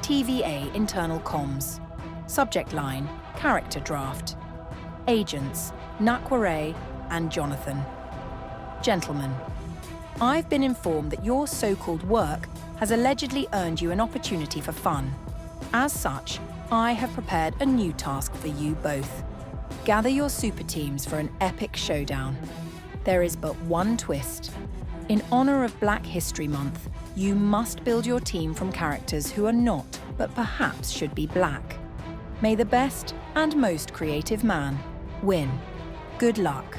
TVA internal comms. Subject line, character draft. Agents, Nakware and Jonathan. Gentlemen, I've been informed that your so-called work has allegedly earned you an opportunity for fun. As such, I have prepared a new task for you both. Gather your super teams for an epic showdown. There is but one twist. In honor of Black History Month, you must build your team from characters who are not, but perhaps should be black. May the best and most creative man win. Good luck.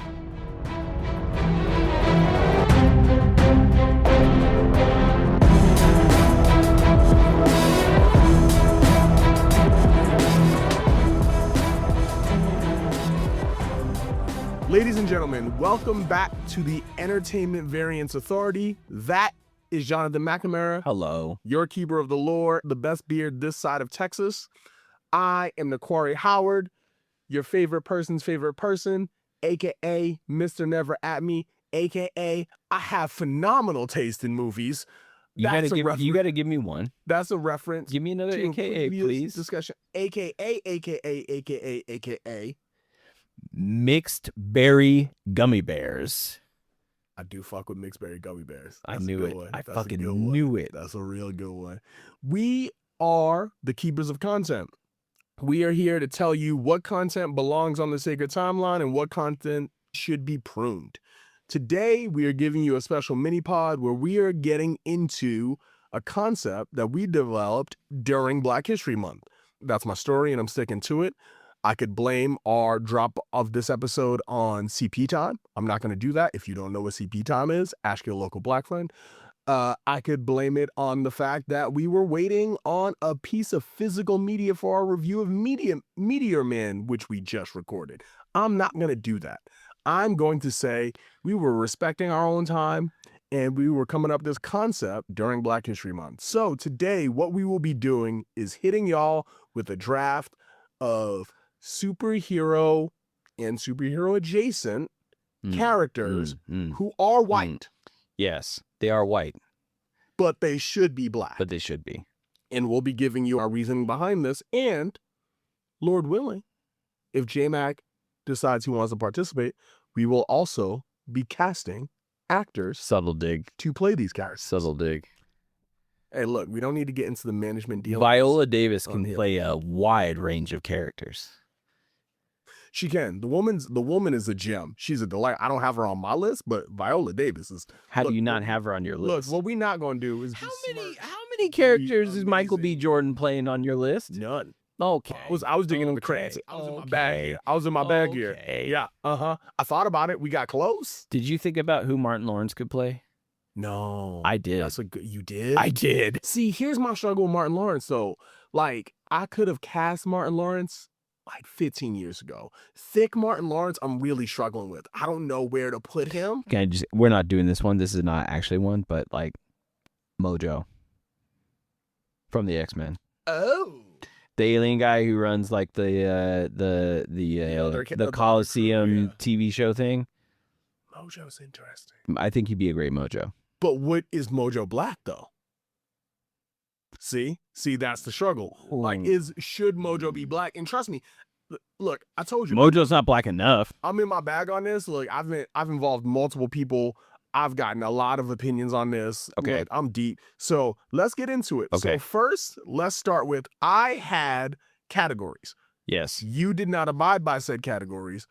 Ladies and gentlemen, welcome back to the Entertainment Variance Authority. That is Jonathan McNamara. Hello. Your keeper of the lore, the best beard this side of Texas. I am Nakware Howard, your favorite person's favorite person, aka Mr. Never At Me, aka I have phenomenal taste in movies. You gotta give me one. That's a reference. Give me another AKA, please. Discussion. AKA. Mixed berry gummy bears. I do fuck with mixed berry gummy bears. I knew it. I fucking knew it. That's a real good one. We are the keepers of content. We are here to tell you what content belongs on the sacred timeline and what content should be pruned. Today, we are giving you a special mini pod where we are getting into a concept that we developed during Black History Month. That's my story and I'm sticking to it. I could blame our drop of this episode on CP time. I'm not going to do that. If you don't know what CP time is, ask your local black friend. I could blame it on the fact that we were waiting on a piece of physical media for our review of Meteor Man, which we just recorded. I'm not going to do that. I'm going to say we were respecting our own time and we were coming up with this concept during Black History Month. So today, what we will be doing is hitting y'all with a draft of superhero and superhero adjacent characters who are white. Yes, they are white. But they should be black. But they should be. And we'll be giving you our reasoning behind this. And, Lord willing, if J-Mac decides he wants to participate, we will also be casting actors. Subtle dig. To play these characters. Subtle dig. Hey, look, we don't need to get into the management deal. Viola Davis can play a wide range of characters. She can. The woman is a gem. She's a delight. I don't have her on my list, but Viola Davis is. How do you not have her on your list? Look, what we not going to do is how many characters is Michael B. Jordan playing on your list? None. Okay. I was digging in the credits. I was in my bag. I was in my bag here. Yeah. I thought about it. We got close. Did you think about who Martin Lawrence could play? No. I did. That's a good. You did? I did. See, here's my struggle with Martin Lawrence. So, like, I could have cast Martin Lawrence like 15 years ago. Thick Martin Lawrence, I'm really struggling with. I don't know where to put him. We're not doing this one. This is not actually one, but like Mojo from the X-Men. Oh. The alien guy who runs like the Coliseum TV show thing. Mojo's interesting. I think he'd be a great Mojo. But what is Mojo black though? See, that's the struggle. Like, should Mojo be black? And trust me, look, I told you, Mojo's not black enough. I'm in my bag on this. Look, I've involved multiple people. I've gotten a lot of opinions on this. Okay, look, I'm deep. So let's get into it. Okay. So first, let's start with I had categories. Yes. You did not abide by said categories.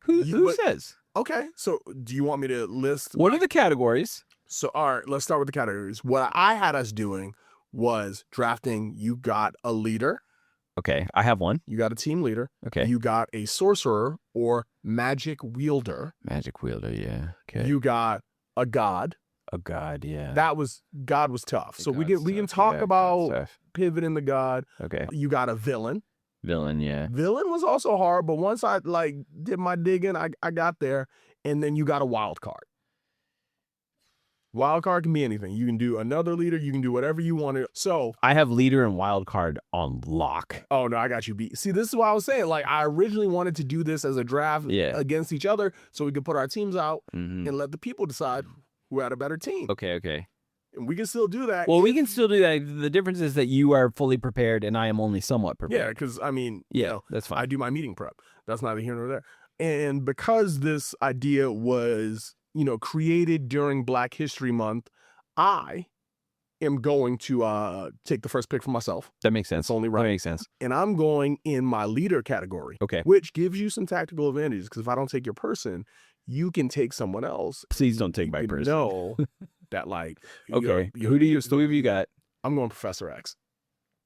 Who says? Okay. So do you want me to list? What are the categories? So all right, let's start with the categories. What I had us doing was drafting. You got a leader. Okay, I have one. You got a team leader. Okay. You got a sorcerer or magic wielder. Magic wielder, yeah. Okay. You got a god. A god, yeah. God was tough. So we can tough. talk Yeah, about pivoting the god. Okay. You got a villain. Villain, yeah. Villain was also hard, but once I did my digging, I got there. And then you got a wild card. Wild card can be anything. You can do another leader. You can do whatever you want to. So I have leader and wild card on lock. Oh no, I got you beat. See, this is what I was saying. Like, I originally wanted to do this as a draft against each other, so we could put our teams out and let the people decide who had a better team. Okay. And we can still do that. Well, we can still do that. The difference is that you are fully prepared and I am only somewhat Yeah, prepared. because, I mean, Yeah, you know, that's fine. I do my meeting prep. That's neither here nor there. And because this idea was, you know, created during Black History Month, I am going to take the first pick for myself. That makes sense. It's only right. That makes sense. And I'm going in my leader category. Okay. Which gives you some tactical advantages, because if I don't take your person, you can take someone else. Please don't take my You person. know that, like, Okay. Who have you got? I'm going Professor X.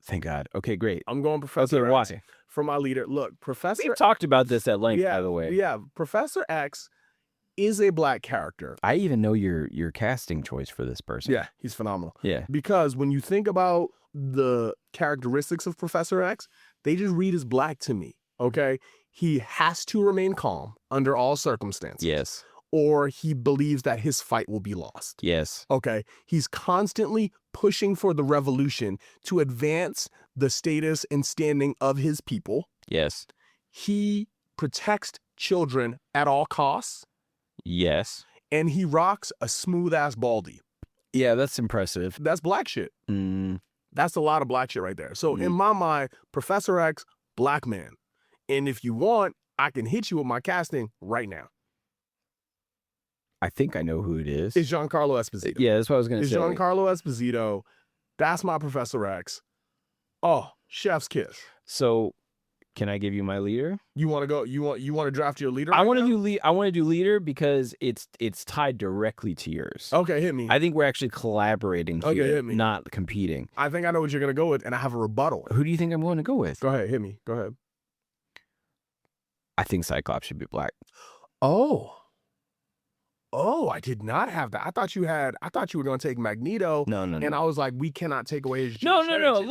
Thank God. Okay, great. I'm going Professor X why? for my leader. Look, Professor. We've talked about this at length, Yeah, by the way. Yeah, Professor X is a Black character. I even know your casting choice for this person. Yeah, he's phenomenal. Yeah. Because when you think about the characteristics of Professor X, they just read as Black to me, okay? He has to remain calm under all circumstances. Yes. Or he believes that his fight will be lost. Yes. Okay? He's constantly pushing for the revolution to advance the status and standing of his people. Yes. He protects children at all costs. Yes. And he rocks a smooth-ass baldy. Yeah, that's impressive. That's Black shit. Mm. That's a lot of Black shit right there. So in my mind, Professor X, Black man. And if you want, I can hit you with my casting right now. I think I know who it is. It's Giancarlo Esposito. Yeah, that's what I was going to It's say. Giancarlo Esposito. That's my Professor X. Oh, chef's kiss. So, can I give you my leader? You want to go? You want to draft your leader? I right want to now? do I want to do leader because it's tied directly to yours. Okay, hit me. I think we're actually collaborating here, Okay, hit me. not competing. I think I know what you're gonna go with, and I have a rebuttal. Who do you think I'm going to go with? Go ahead, hit me. Go ahead. I think Cyclops should be Black. Oh, I did not have that. I thought you were going to take Magneto. No. And I was like, we cannot take away his No. Jewish heritage.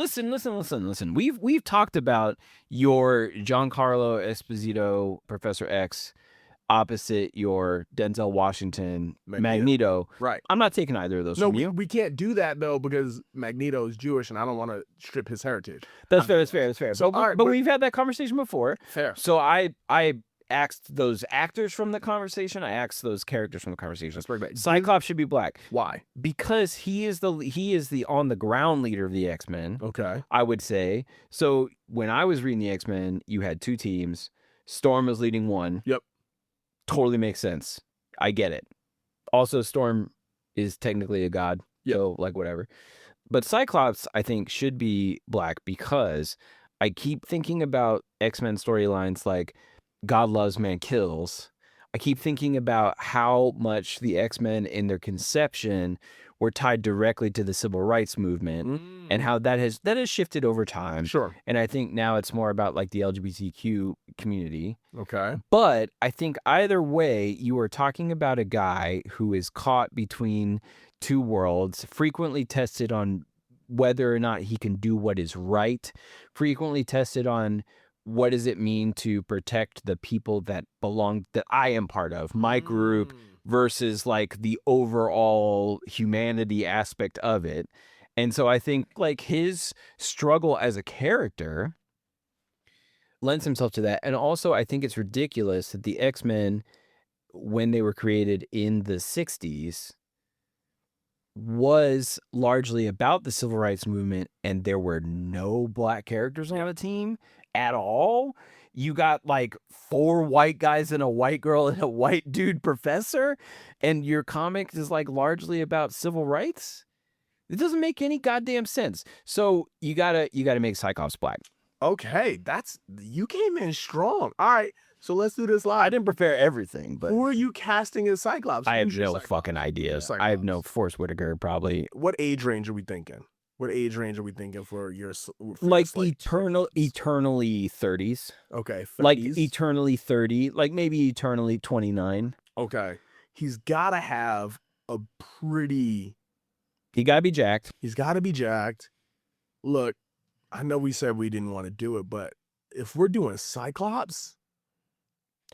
Listen. We've talked about your Giancarlo Esposito, Professor X, opposite your Denzel Washington, Magneto. Right. I'm not taking either of those No, from you. we can't do that, though, because Magneto is Jewish, and I don't want to strip his heritage. That's fair. So, but all right, but we've had that conversation before. Fair. So I asked those actors from the conversation. I asked those characters from the conversation. Let's bring it back. Cyclops should be Black. Why? Because he is the on the ground leader of the X-Men. Okay. I would say. So when I was reading the X-Men, you had two teams. Storm was leading one. Yep. Totally makes sense. I get it. Also, Storm is technically a god. Yep. So like whatever. But Cyclops, I think, should be Black because I keep thinking about X-Men storylines like God loves, man kills. I keep thinking about how much the X-Men in their conception were tied directly to the civil rights movement and how that has shifted over time. Sure. And I think now it's more about like the LGBTQ community. Okay. But I think either way, you are talking about a guy who is caught between two worlds, frequently tested on whether or not he can do what is right, frequently tested on what does it mean to prect the people that I am part of, my group, versus like the overall humanity aspect of it. And so I think like his struggle as a character lends himself to that. And also I think it's ridiculous that the X-Men, when they were created in the 60s, was largely about the civil rights movement, and there were no Black characters on the team at all. You got like 4 white guys and a white girl and a white dude professor, and your comic is like largely about civil rights. It doesn't make any goddamn sense. So you gotta make Cyclops Black. Okay, you came in strong. All right, so let's do this live. I didn't prepare everything, but Who are you casting as Cyclops? I have Who's your no Cyclops? fucking idea. Cyclops. I have no Forrest Whitaker probably. What age range are we thinking? What age range are we thinking for your Like slate? eternally 30s. Okay, 30s. Like eternally 30, like maybe eternally 29. Okay, he's gotta have a pretty. He gotta be jacked. He's gotta be jacked. Look, I know we said we didn't want to do it, but if we're doing Cyclops,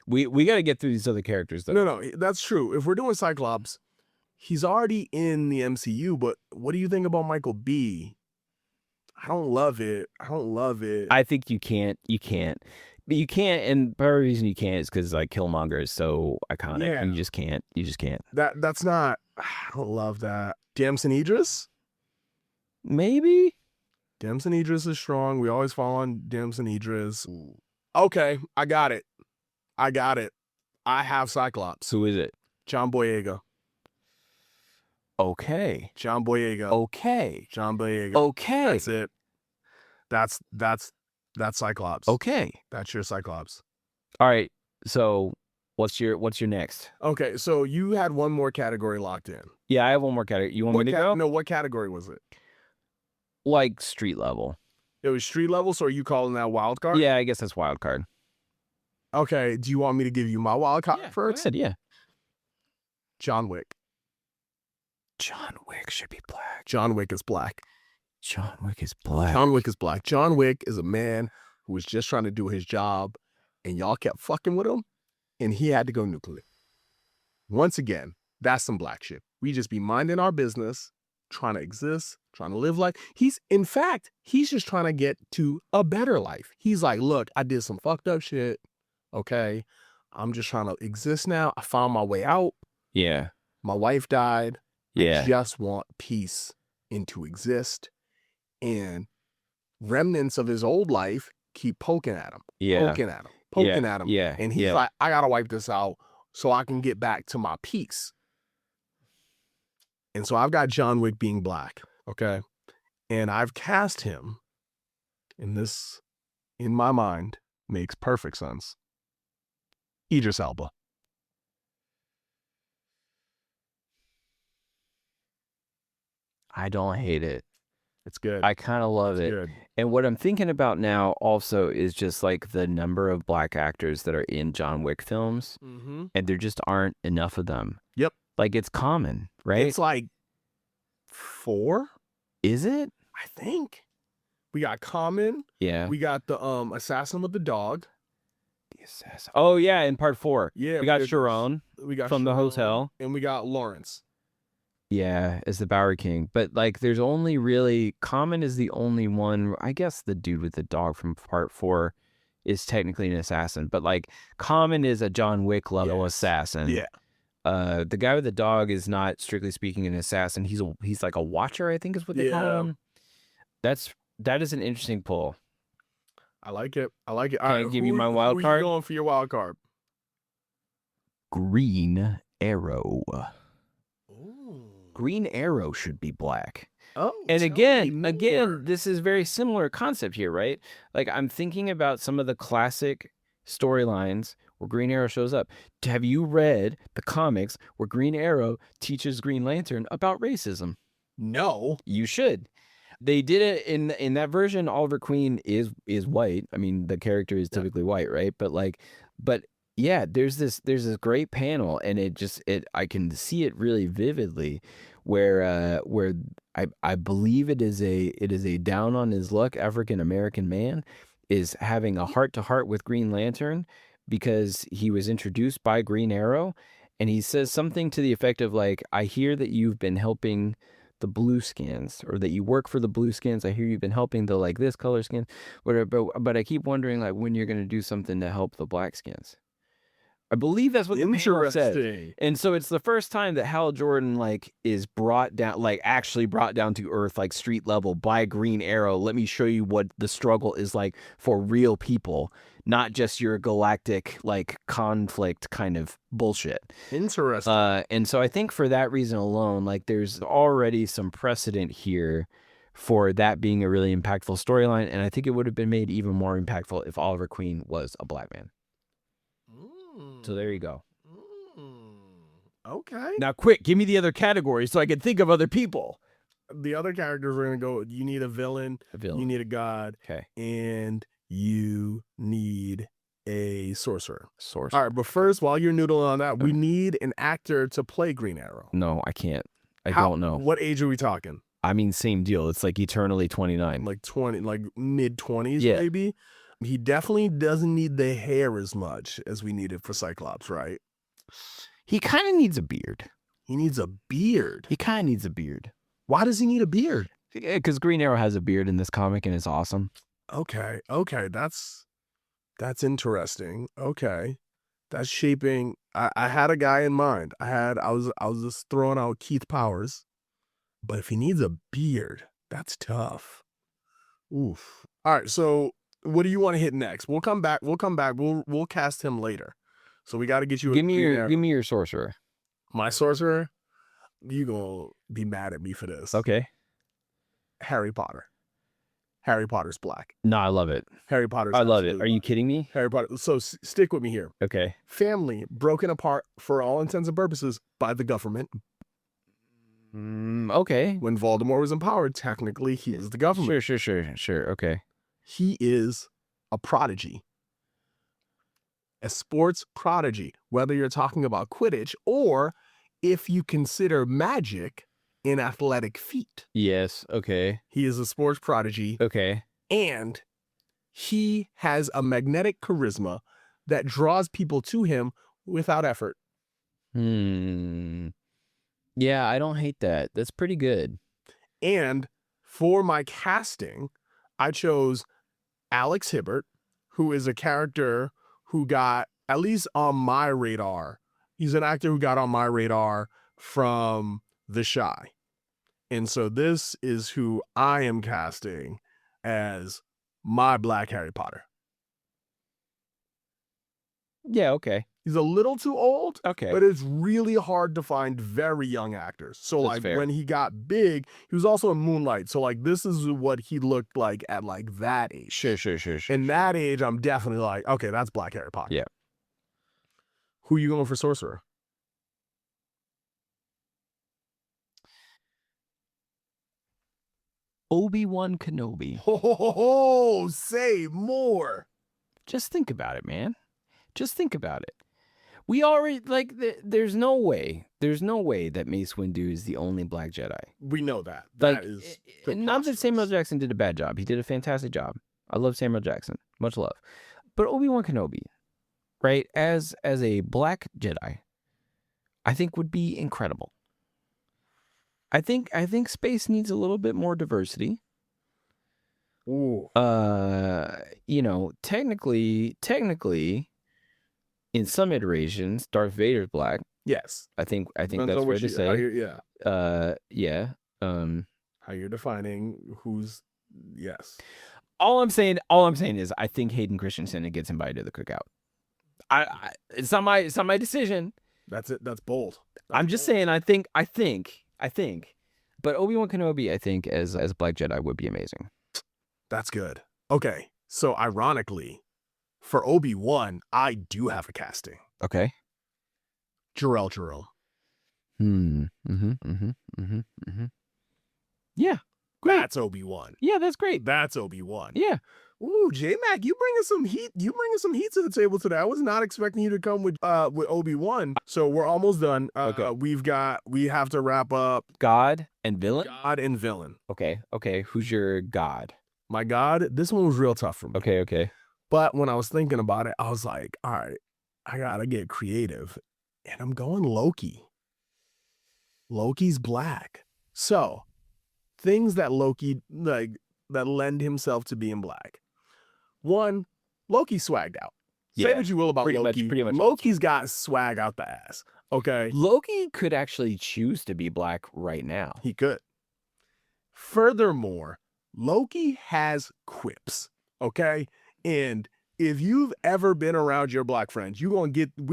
We gotta get through these other characters though. no, that's true. If we're doing Cyclops, he's already in the MCU. But what do you think about Michael B? I don't love it. I think you can't. But you can't, and part of the reason you can't is because like Killmonger is so iconic. Yeah. You just can't. That's not. I don't love that. Damson Idris? Maybe? Damson Idris is strong. We always fall on Damson Idris. Okay, I got it. I have Cyclops. Who is it? John Boyega. Okay. John Boyega. Okay. John Boyega. Okay. That's it. That's Cyclops. Okay. That's your Cyclops. All right. So what's your next? Okay, so you had one more category locked in. Yeah, I have one more category. You want me to go? No, what category was it? Like street level. It was street level, so are you calling that wild card? Yeah, I guess that's wild card. Okay, do you want me to give you my wild card first? Go ahead, yeah. John Wick. John Wick should be black. John Wick is black. John Wick is black. John Wick is black. John Wick is a man who was just trying to do his job, and y'all kept fucking with him, and he had to go nuclear. Once again, that's some black shit. We just be minding our business, trying to exist, trying to live life. He's just trying to get to a better life. He's like, look, I did some fucked up shit. Okay. I'm just trying to exist now. I found my way out. Yeah. My wife died. Yeah. I just want peace and to exist. And remnants of his old life keep poking at him. Yeah. Poking at him. Yeah. And he's like, I gotta wipe this out so I can get back to my peace. And so I've got John Wick being black, okay? And I've cast him, and this, in my mind, makes perfect sense. Idris Elba. I don't hate it. It's good. I kind of love it. Good. And what I'm thinking about now also is just like the number of black actors that are in John Wick films, Mm-hmm. and there just aren't enough of them. Yep. Like it's common, right? It's like 4, Is it? I think. We got Common. Yeah. We got the assassin with the dog. The assassin. Oh yeah, in part 4. Yeah. We got Sharon We got from the Sharon, hotel. and we got Lawrence. Yeah, as the Bowery King. But like there's only really Common is the only one. I guess the dude with the dog from part 4 is technically an assassin, but like Common is a John Wick level assassin. Yeah. The guy with the dog is not strictly speaking an assassin. He's like a watcher, I think is what they call him. That is an interesting pull. I like it. All Can I right, give you my wild card? Who you going for your wild card? Green Arrow. Ooh. Green Arrow should be black. Oh, And tell again, me more. this is very similar concept here, right? Like I'm thinking about some of the classic storylines where Green Arrow shows up. Have you read the comics where Green Arrow teaches Green Lantern about racism? No. You should. They did it in that version. Oliver Queen is white. I mean, the character is typically white, right? But yeah, there's this great panel, and I can see it really vividly, where I believe it is a down on his luck African American man is having a heart to heart with Green Lantern because he was introduced by Green Arrow, and he says something to the effect of like, I hear that you've been helping the blue skins, or that you work for the blue skins. I hear you've been helping the like this color skin, whatever. But I keep wondering like when you're going to do something to help the black skins. I believe that's what the panel said. And so it's the first time that Hal Jordan like is brought down, like actually brought down to earth, like street level by Green Arrow. Let me show you what the struggle is like for real people, not just your galactic like conflict kind of bullshit. Interesting. And so I think for that reason alone, like there's already some precedent here for that being a really impactful storyline. And I think it would have been made even more impactful if Oliver Queen was a black man. So there you go. Okay. Now, quick, give me the other category so I can think of other people. The other characters are going to go, you need a villain, you need a god, Okay. and you need a sorcerer. Sorcerer. All right, but first, while you're noodling on that, we need an actor to play Green Arrow. No, I can't. I don't know. What age are we talking? I mean, same deal. It's like eternally 29. Like 20, like mid-20s, Yeah. maybe? He definitely doesn't need the hair as much as we needed for Cyclops, right? He kind of needs a beard. He needs a beard. He kind of needs a beard. Why does he need a beard? Because Green Arrow has a beard in this comic and it's awesome. Okay, that's interesting. Okay, that's shaping. I had a guy in mind. I was just throwing out Keith Powers. But if he needs a beard, that's tough. Oof. All right, so what do you want to hit next? We'll come back. We'll cast him later. So we got to get you Give me your sorcerer. My sorcerer? You gonna be mad at me for this. Okay. Harry Potter. Harry Potter's black. No, I love it. Harry Potter's I love it. absolutely Are you black. kidding me? Harry Potter. So stick with me here. Okay. Family broken apart for all intents and purposes by the government. Okay. When Voldemort was empowered, technically he is the government. Sure. Okay. He is a prodigy. A sports prodigy, whether you're talking about Quidditch or if you consider magic in athletic feat. Yes. Okay. He is a sports prodigy. Okay. And he has a magnetic charisma that draws people to him without effort. Yeah, I don't hate that. That's pretty good. And for my casting, I chose Alex Hibbert, who is a character who got, at least on my radar, he's an actor who got on my radar from The Shy. And so this is who I am casting as my Black Harry Potter. Yeah, okay. He's a little too old, Okay. but it's really hard to find very young actors. So That's like fair. when he got big, he was also in Moonlight. So like this is what he looked like at like that age. Sure. In that age, I'm definitely like, okay, that's Black Harry Potter. Yeah. Who are you going for sorcerer? Obi-Wan Kenobi. Oh, say more. Just think about it, man. Just think about it. We already, like, there's no way that Mace Windu is the only Black Jedi. We know that. Like, That is not that Samuel Jackson did a bad job. He did a fantastic job. I love Samuel Jackson. Much love. But Obi-Wan Kenobi, right, as a Black Jedi, I think would be incredible. I think space needs a little bit more diversity. Ooh. You know, technically, in some iterations, Darth Vader's black. Yes. I think Depends that's on fair what to you- say. how you- yeah. Yeah. How you're defining who's yes. All I'm saying is I think Hayden Christensen gets invited to the cookout. It's not my decision. That's it. That's bold. I'm just saying I think. But Obi-Wan Kenobi, I think, as a Black Jedi would be amazing. That's good. Okay. So ironically, for Obi-Wan, I do have a casting. Okay. Jor-El Jerome. Yeah. Great. That's Obi-Wan. Yeah, that's great. That's Obi-Wan. Yeah. Ooh, J-Mac, you bringing some heat. You bringing some heat to the table today. I was not expecting you to come with Obi-Wan. So we're almost done. Okay. We have to wrap up God and villain. God and villain. Okay. Who's your God? My God, this one was real tough for me. Okay. But when I was thinking about it, I was like, all right, I gotta get creative. And I'm going Loki. Loki's black. So things that Loki that lend himself to being black. One, Loki swagged out. Say Yeah, what you will about pretty Loki. much. Loki's got swag out the ass. Okay. Loki could actually choose to be black right now. He could. Furthermore, Loki has quips. Okay. And if you've ever been around your black friends, we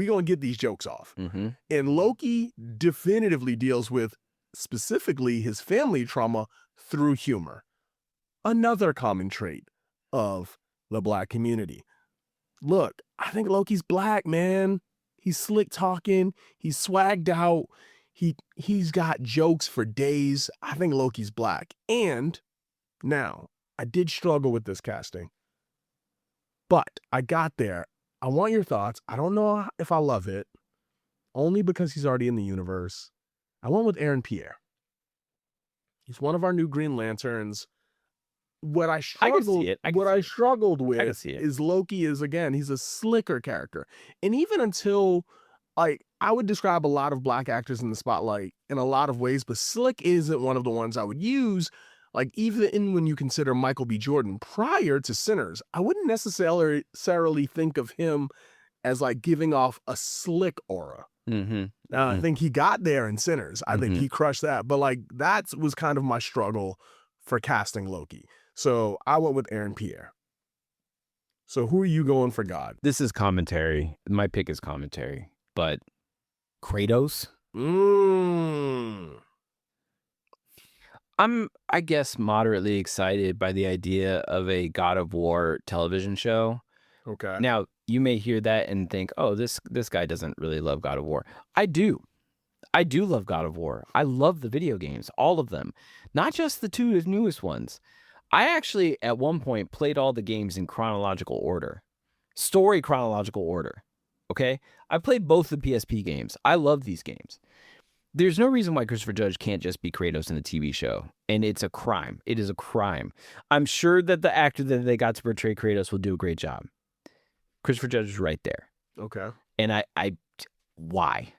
gonna get these jokes off. Mm-hmm. And Loki definitively deals with specifically his family trauma through humor. Another common trait of the black community. Look, I think Loki's black, man. He's slick talking. He's swagged out. He's got jokes for days. I think Loki's black. And now, I did struggle with this casting, but I got there. I want your thoughts. I don't know if I love it, only because he's already in the universe. I went with Aaron Pierre. He's one of our new Green Lanterns. What I struggled with is Loki is, again, he's a slicker character. And even until, like, I would describe a lot of black actors in the spotlight in a lot of ways, but slick isn't one of the ones I would use. Like, even when you consider Michael B. Jordan prior to Sinners, I wouldn't necessarily think of him as like giving off a slick aura. I think he got there in Sinners. I think he crushed that. But like that was kind of my struggle for casting Loki. So I went with Aaron Pierre. So who are you going for God? This is commentary. My pick is commentary. But Kratos? I'm, I guess, moderately excited by the idea of a God of War television show. Okay. Now, you may hear that and think, oh, this guy doesn't really love God of War. I do. I do love God of War. I love the video games, all of them. Not just the two newest ones. I actually, at one point, played all the games in chronological order. Story chronological order. Okay? I played both the PSP games. I love these games. There's no reason why Christopher Judge can't just be Kratos in a TV show. And it's a crime. It is a crime. I'm sure that the actor that they got to portray Kratos will do a great job. Christopher Judge is right there. Okay. And why?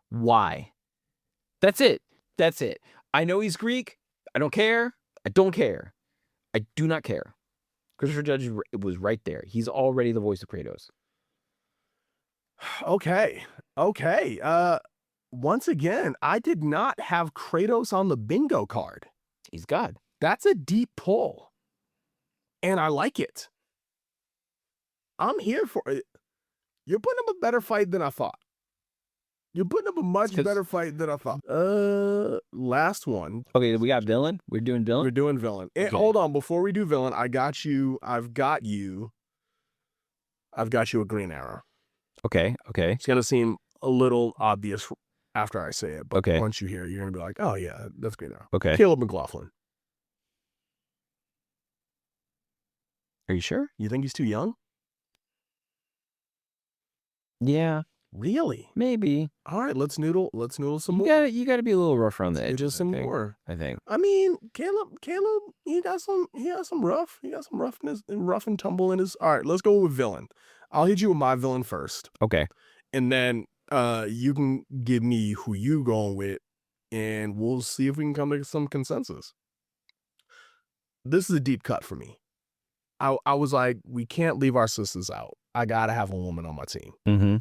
Why? That's it. That's it. I know he's Greek. I don't care. I don't care. I do not care. Christopher Judge was right there. He's already the voice of Kratos. Okay. Once again, I did not have Kratos on the bingo card. He's God. That's a deep pull. And I like it. I'm here for it. You're putting up a better fight than I thought. You're putting up a much better fight than I thought. Last one. Okay, we got villain. We're doing villain. We're doing villain. And hold on, before we do villain, I've got you a Green Arrow. Okay. It's gonna seem a little obvious after I say it, but okay. Once you hear it, you're gonna be like, oh yeah, that's Green Arrow. Okay. Caleb McLaughlin. Are you sure? You think he's too young? Yeah. Really? Maybe. All right, let's noodle some more. You got to be a little rough around the edges. Just some more. I think. I mean, Caleb, he got some rough. He got some rough and tumble in his. All right, let's go with villain. I'll hit you with my villain first. Okay. And then you can give me who you going with, and we'll see if we can come to some consensus. This is a deep cut for me. I was like, we can't leave our sisters out. I gotta have a woman on my team. Mm-hmm.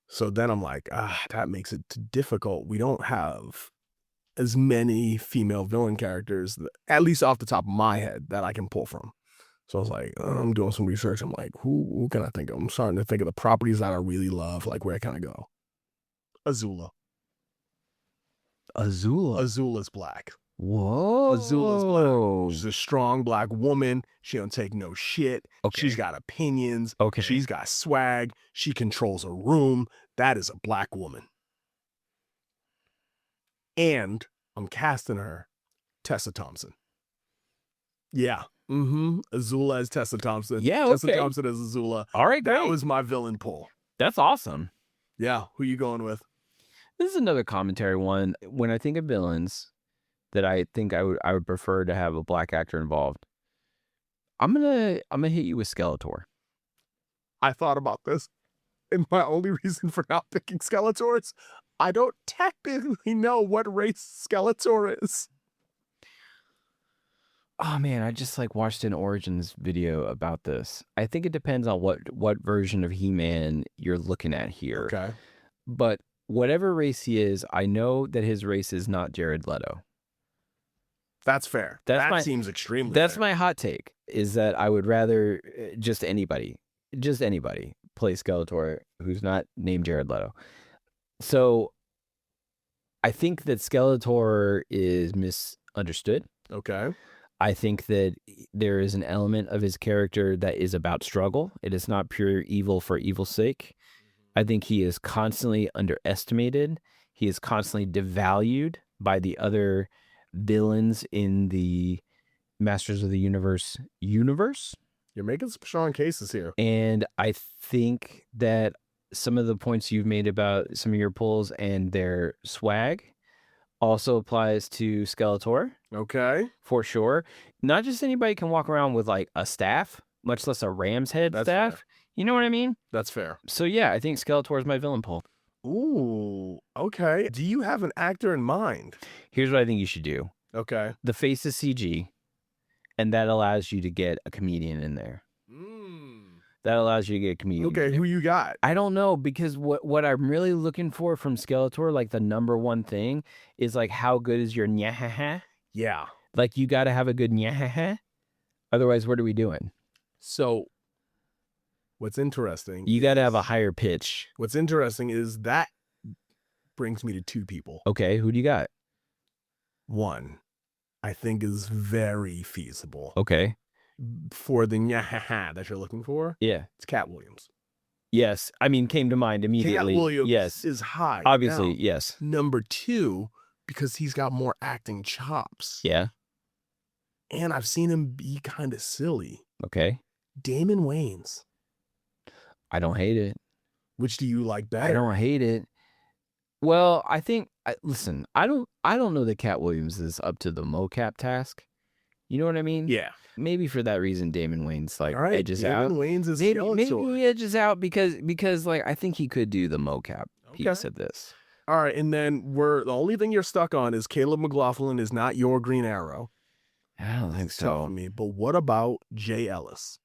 So then I'm like, that makes it difficult. We don't have as many female villain characters, at least off the top of my head, that I can pull from. So I was like, I'm doing some research. I'm like, who can I think of? I'm starting to think of the properties that I really love. Like, where can I go? Azula. Azula's black. Whoa. Azula's black. She's a strong black woman. She don't take no shit. Okay. She's got opinions. Okay. She's got swag. She controls a room. That is a black woman. And I'm casting her Tessa Thompson. Yeah. Azula as Tessa Thompson. Yeah, okay. Tessa Thompson as Azula. All right, great. That was my villain pull. That's awesome. Yeah. Who you going with? This is another commentary one. When I think of villains that I think I would prefer to have a black actor involved, I'm gonna hit you with Skeletor. I thought about this, and my only reason for not picking Skeletor is I don't technically know what race Skeletor is. Oh man, I just watched an Origins video about this. I think it depends on what version of He-Man you're looking at here. Okay. But whatever race he is, I know that his race is not Jared Leto. That's fair. That seems extremely fair. That's my hot take, is that I would rather just anybody play Skeletor who's not named Jared Leto. So I think that Skeletor is misunderstood. Okay. I think that there is an element of his character that is about struggle. It is not pure evil for evil's sake. I think he is constantly underestimated. He is constantly devalued by the other villains in the Masters of the Universe. You're making some strong cases here. And I think that some of the points you've made about some of your pulls and their swag also applies to Skeletor. Okay. For sure. Not just anybody can walk around with a staff, much less a ram's head staff. Fair. You know what I mean? That's fair. So yeah, I think Skeletor is my villain pull. Ooh, okay. Do you have an actor in mind? Here's what I think you should do. Okay. The face is CG, and that allows you to get a comedian in there. That allows you to get comedian. Okay, who you got? I don't know, because what I'm really looking for from Skeletor, like the number one thing, is like how good is your nyahaha? Yeah. Like you got to have a good nyahaha. Otherwise, what are we doing? So what's interesting? You got to have a higher pitch. What's interesting is that brings me to two people. Okay, who do you got? One, I think is very feasible Okay. for the nyahaha that you're looking for. Yeah. It's Cat Williams. Yes. I mean, came to mind immediately. Cat Williams yes. is high. Obviously, Now, yes. number two, because he's got more acting chops. Yeah. And I've seen him be kind of silly. Okay. Damon Wayans. I don't hate it. Which do you like better? I don't hate it. Well, I think listen, I don't know that Cat Williams is up to the mocap task. You know what I mean? Yeah. Maybe for that reason Damon Wayans like All right. edges Damon out. Wayans is Maybe Skeletor. he edges out because like I think he could do the mocap piece of this. All right, and then the only thing you're stuck on is Caleb McLaughlin is not your Green Arrow. I don't think It's tough for me. But what about Jay Ellis?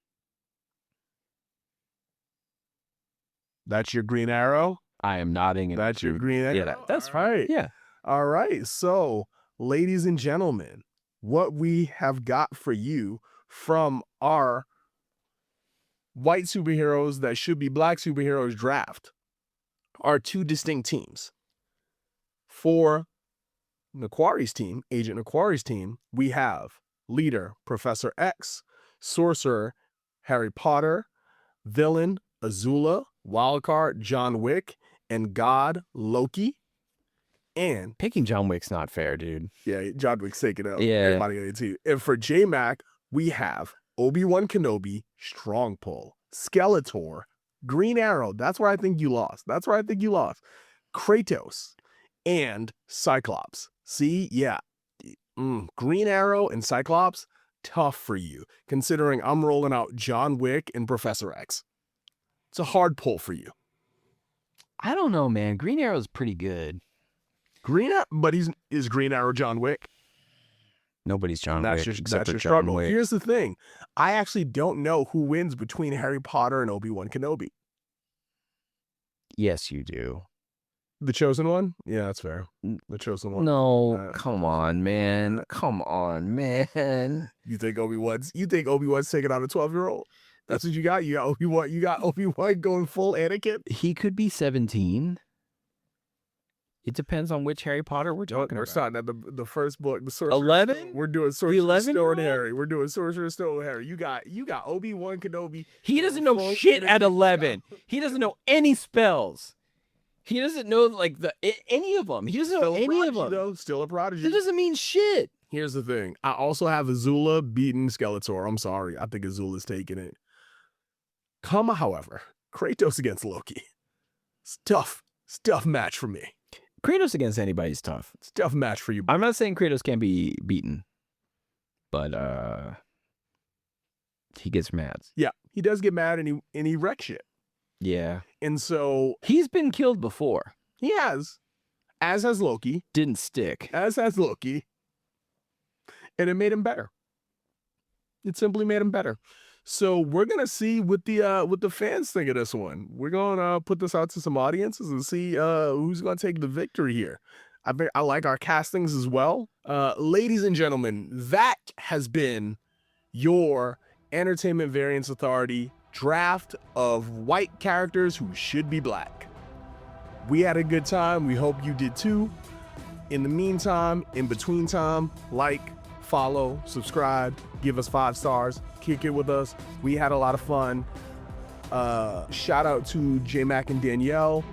That's your Green Arrow? I am nodding. That's your Green Arrow? Yeah, that's All right. Yeah. All right. So, ladies and gentlemen, what we have got for you from our white superheroes that should be black superheroes draft are two distinct teams. For Nakware's team, Agent Nakware's team, we have leader Professor X, sorcerer Harry Potter, villain Azula, wildcard John Wick, and god Loki. And Picking John Wick's not fair, dude. yeah, John Wick's taking out Yeah. everybody on the team. And for J-Mac, we have Obi-Wan Kenobi, strong pull, Skeletor, Green Arrow. That's where I think you lost. Kratos and Cyclops. See, yeah, Green Arrow and Cyclops, tough for you, considering I'm rolling out John Wick and Professor X. It's a hard pull for you. I don't know, man. Green Arrow's pretty good. But is Green Arrow John Wick? Nobody's John Wick. That's except your for John struggle. Wick. Here's the thing. I actually don't know who wins between Harry Potter and Obi-Wan Kenobi. Yes, you do. The Chosen One? Yeah, that's fair. The Chosen One. No, come on, man. Come on, man. You think Obi-Wan's taking out a 12-year-old? That's what you got? You got Obi-Wan going full Anakin? He could be 17. It depends on which Harry Potter we're talking We're about. starting at the first book, the Sorcerer's 11? Stone. We're doing Sorcerer's 11-year-old? Stone Harry. We're doing Sorcerer's Stone Harry. You got Obi-Wan Kenobi. He doesn't know full shit at Anakin 11. He doesn't know any spells. He doesn't know like any of them. He doesn't know any of them. Though. Still a prodigy. That doesn't mean shit. Here's the thing. I also have Azula beating Skeletor. I'm sorry. I think Azula's taking it. However, Kratos against Loki. It's tough. It's a tough match for me. Kratos against anybody's tough. It's a tough match for you. I'm not saying Kratos can't be beaten, but he gets mad. Yeah, he does get mad and he wrecks shit. Yeah. And so He's been killed before. he has, as has Loki, Didn't stick. and it made him better. It simply made him better. So we're gonna see what the fans think of this one. We're gonna put this out to some audiences and see who's gonna take the victory here. I like our castings as well. Ladies and gentlemen, that has been your Entertainment Variance Authority draft of white characters who should be black. We had a good time. We hope you did too. In the meantime, in between time, like, follow, subscribe, give us 5 stars, kick it with us. We had a lot of fun. Shout out to J-Mac and Danielle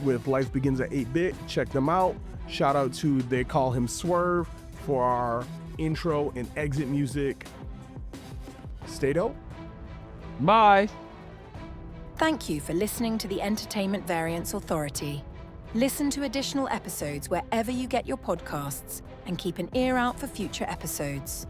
with Life Begins at 8-Bit. Check them out. Shout out to They Call Him Swerve for our intro and exit music. Stay dope. Bye. Thank you for listening to the Entertainment Variance Authority. Listen to additional episodes wherever you get your podcasts and keep an ear out for future episodes.